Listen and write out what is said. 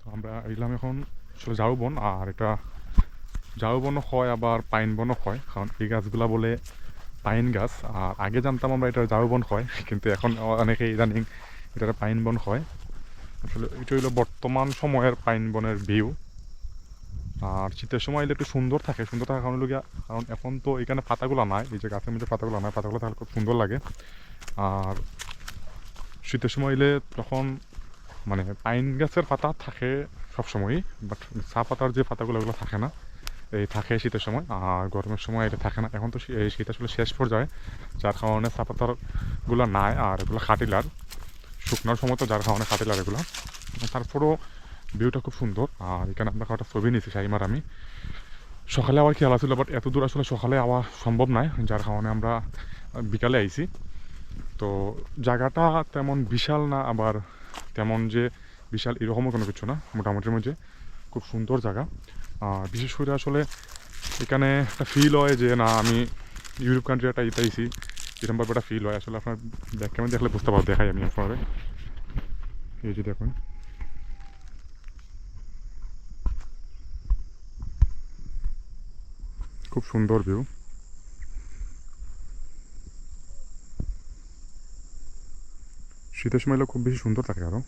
তো আমরা এলাম এখন আসলে ঝাউবন, আর এটা ঝাউবনও হয় আবার পাইন বনও হয়, কারণ এই গাছগুলা বলে পাইন গাছ। আর আগে জানতাম আমরা এটা ঝাউবন হয়, কিন্তু এখন অনেকে ইদানিং এটা পাইন বন হয়। আসলে এটা হলো বর্তমান সময়ের পাইন বনের ভিউ। আর শীতের সময় এলে একটু সুন্দর থাকে, সুন্দর থাকার কারণ হলো গিয়া, কারণ এখন তো এখানে পাতাগুলো নাই, এই যে গাছের মধ্যে পাতাগুলো নাই, পাতাগুলো থাকলে খুব সুন্দর লাগে। আর শীতের সময় এলে তখন মানে পাইন গাছের পাতা থাকে সবসময়ই, বাট চা পাতার যে পাতাগুলো ওগুলো থাকে না, এই থাকে শীতের সময়। আর গরমের সময় এটা থাকে না। এখন তো এই শীত আসলে শেষ পর্যায়ে, যার কারণে চা পাতারগুলো নাই, আর এগুলো খাটিলার শুকনোর সময়, তো যার কারণে খাটিলার এগুলো। তারপরেও ভিউটা খুব সুন্দর। আর এখানে আমরা একটা ছবি নিয়েছি শাহিমার আমি। সকালে আবার খেয়াল ছিল, বাট এত দূর আসলে সকালে আওয়া সম্ভব নয়, যার কারণে আমরা বিকালে আইছি। তো জায়গাটা তেমন বিশাল না, আবার তেমন যে বিশাল এরকমও কোনো কিছু না, মোটামুটির মধ্যে খুব সুন্দর জায়গা। আর বিশেষ করে আসলে এখানে একটা ফিল হয় যে না আমি ইউরোপ কান্ট্রি একটা ইতাইছি, এরকমভাবে একটা ফিল হয়। আসলে আপনার ব্যাক ক্যামেরা দেখলে বুঝতে পারবো, দেখাই আমি আপনার। এই যে দেখুন, খুব সুন্দর ভিউ। শীতের সময় এলে খুব বেশি সুন্দর থাকে আরও।